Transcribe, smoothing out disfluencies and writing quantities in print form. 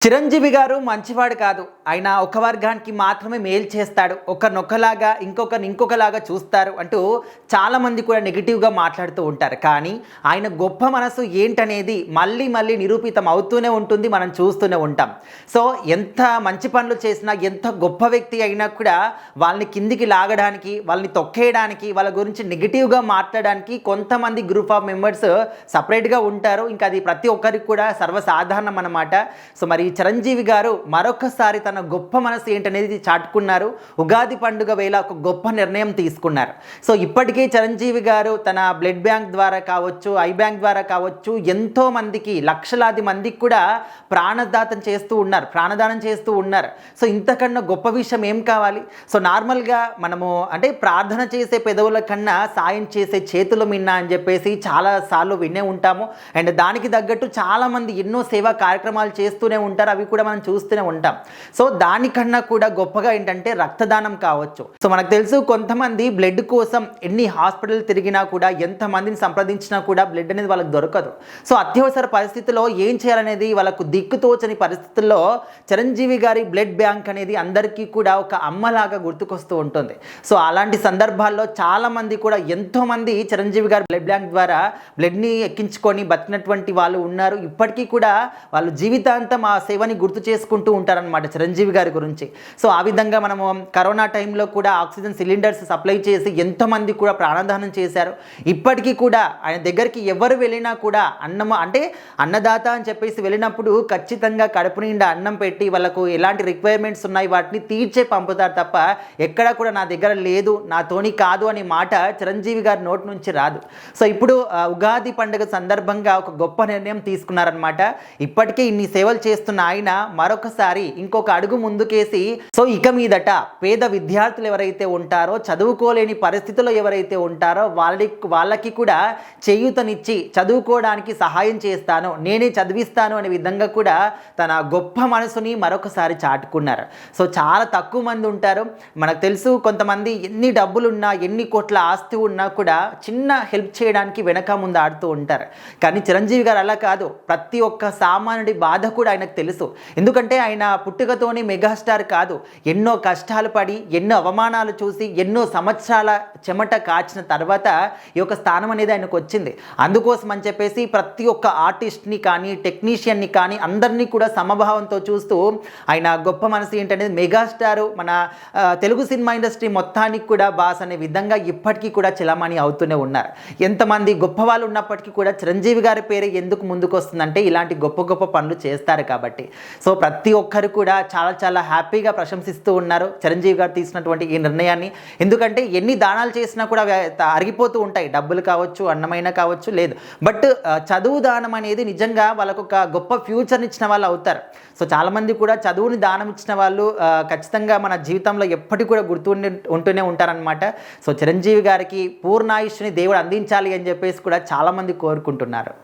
చిరంజీవి గారు మంచివాడు కాదు. ఆయన ఒక వర్గానికి మాత్రమే మేలు చేస్తాడు. ఒకరినొకలాగా ఇంకొకలాగా చూస్తారు అంటూ చాలామంది కూడా నెగిటివ్గా మాట్లాడుతూ ఉంటారు. కానీ ఆయన గొప్ప మనసు ఏంటనేది మళ్ళీ మళ్ళీ నిరూపితం అవుతూనే ఉంటుంది, మనం చూస్తూనే ఉంటాం. సో ఎంత మంచి పనులు చేసినా, ఎంత గొప్ప వ్యక్తి అయినా కూడా వాళ్ళని కిందికి లాగడానికి, వాళ్ళని తొక్కేయడానికి, వాళ్ళ గురించి నెగిటివ్గా మాట్లాడడానికి కొంతమంది గ్రూప్ ఆఫ్ మెంబర్స్ సపరేట్గా ఉంటారు. ఇంకా అది ప్రతి ఒక్కరికి కూడా సర్వసాధారణం అన్నమాట. సో మరి చిరంజీవి గారు మరొకసారి తన గొప్ప మనసు ఏంటనేది చాటుకున్నారు. ఉగాది పండుగ వేళ ఒక గొప్ప నిర్ణయం తీసుకున్నారు. సో ఇప్పటికే చిరంజీవి గారు తన బ్లడ్ బ్యాంక్ ద్వారా కావచ్చు, ఐ బ్యాంక్ ద్వారా కావచ్చు, ఎంతో మందికి, లక్షలాది మందికి కూడా ప్రాణదానం చేస్తూ ఉన్నారు. సో ఇంతకన్నా గొప్ప విషయం ఏం కావాలి? సో నార్మల్గా మనము అంటే ప్రార్థన చేసే పెదవుల కన్నా సాయం చేసే చేతులు మిన్నా అని చెప్పేసి చాలాసార్లు వినే ఉంటాము. అండ్ దానికి తగ్గట్టు చాలామంది ఎన్నో సేవా కార్యక్రమాలు చేస్తూనే ఉంటారు. అవి కూడా మనం చూస్తూనే ఉంటాం. సో దానికన్నా కూడా గొప్పగా ఏంటంటే రక్తదానం కావచ్చు. సో మనకు తెలుసు, కొంతమంది బ్లడ్ కోసం ఎన్ని హాస్పిటల్ తిరిగినా కూడా, ఎంతమందిని సంప్రదించినా కూడా బ్లడ్ అనేది వాళ్ళకి దొరకదు. సో అత్యవసర పరిస్థితిలో ఏం చేయాలనేది వాళ్ళకు దిక్కుతోచని పరిస్థితుల్లో చిరంజీవి గారి బ్లడ్ బ్యాంక్ అనేది అందరికీ కూడా ఒక అమ్మలాగా గుర్తుకొస్తూ ఉంటుంది. సో అలాంటి సందర్భాల్లో చాలామంది కూడా, ఎంతోమంది చిరంజీవి గారి బ్లడ్ బ్యాంక్ ద్వారా బ్లడ్ని ఎక్కించుకొని బతికినటువంటి వాళ్ళు ఉన్నారు. ఇప్పటికీ కూడా వాళ్ళు జీవితాంతం ఆ సేవని గుర్తు చేసుకుంటూ ఉంటారనమాట చిరంజీవి గారి గురించి. సో ఆ విధంగా మనము కరోనా టైంలో కూడా ఆక్సిజన్ సిలిండర్స్ సప్లై చేసి ఎంతోమంది కూడా ప్రాణదానం చేశారు. ఇప్పటికీ కూడా ఆయన దగ్గరికి ఎవరు వెళ్ళినా కూడా అన్నదాత అని చెప్పేసి వెళ్ళినప్పుడు ఖచ్చితంగా కడుపు నిండా అన్నం పెట్టి వాళ్ళకు ఎలాంటి రిక్వైర్మెంట్స్ ఉన్నాయి వాటిని తీర్చే పంపుతారు తప్ప ఎక్కడా కూడా నా దగ్గర లేదు, నాతోని కాదు అనే మాట చిరంజీవి గారి నోటి నుంచి రాదు. సో ఇప్పుడు ఉగాది పండుగ సందర్భంగా ఒక గొప్ప నిర్ణయం తీసుకున్నారనమాట. ఇప్పటికే ఇన్ని సేవలు చేస్తున్న ఆయన మరొకసారి ఇంకొక అడుగు ముందుకేసి, సో ఇక మీదట పేద విద్యార్థులు ఎవరైతే ఉంటారో, చదువుకోలేని పరిస్థితుల్లో ఎవరైతే ఉంటారో వాళ్ళకి కూడా చేయూతనిచ్చి చదువుకోవడానికి సహాయం చేస్తాను, నేనే చదివిస్తాను అనే విధంగా కూడా తన గొప్ప మనసుని మరొకసారి చాటుకున్నారు. సో చాలా తక్కువ మంది ఉంటారు. మనకు తెలుసు, కొంతమంది ఎన్ని డబ్బులున్నా, ఎన్ని కోట్ల ఆస్తి ఉన్నా కూడా చిన్న హెల్ప్ చేయడానికి వెనక ముందు ఆడుతూ ఉంటారు. కానీ చిరంజీవి గారు అలా కాదు. ప్రతి ఒక్క సామాన్యుడి బాధ కూడా ఆయనకు తెలుసు. ఎందుకంటే ఆయన పుట్టుకతోని మెగాస్టార్ కాదు. ఎన్నో కష్టాలు పడి, ఎన్నో అవమానాలు చూసి, ఎన్నో సంవత్సరాల చెమట కాచిన తర్వాత ఈ యొక్క స్థానం అనేది ఆయనకు వచ్చింది. అందుకోసం అని చెప్పేసి ప్రతి ఒక్క ఆర్టిస్ట్ని కానీ, టెక్నీషియన్ని కానీ అందరినీ కూడా సమభావంతో చూస్తూ ఆయన గొప్ప మనసు ఏంటనేది, మెగాస్టారు మన తెలుగు సినిమా ఇండస్ట్రీ మొత్తానికి కూడా బాస్ అనే విధంగా ఇప్పటికీ కూడా చలామణి అవుతూనే ఉన్నారు. ఎంతమంది గొప్ప వాళ్ళు ఉన్నప్పటికీ కూడా చిరంజీవి గారి పేరు ఎందుకు ముందుకు వస్తుందంటే ఇలాంటి గొప్ప గొప్ప పనులు చేస్తారు కాబట్టి. సో ప్రతి ఒక్కరు కూడా చాలా చాలా హ్యాపీగా ప్రశంసిస్తూ ఉన్నారు చిరంజీవి గారు తీసినటువంటి ఈ నిర్ణయాన్ని. ఎందుకంటే ఎన్ని దానాలు చేసినా కూడా అరిగిపోతూ ఉంటాయి. డబ్బులు కావచ్చు, అన్నమైనా కావచ్చు, లేదు. బట్ చదువు దానం అనేది నిజంగా వాళ్ళకు ఒక గొప్ప ఫ్యూచర్ని ఇచ్చిన వాళ్ళు అవుతారు. సో చాలామంది కూడా చదువుని దానం ఇచ్చిన వాళ్ళు ఖచ్చితంగా మన జీవితంలో ఎప్పటికీ కూడా ఉంటూనే ఉంటారనమాట. సో చిరంజీవి గారికి పూర్ణాయుష్ని దేవుడు అందించాలి అని చెప్పేసి కూడా చాలామంది కోరుకుంటున్నారు.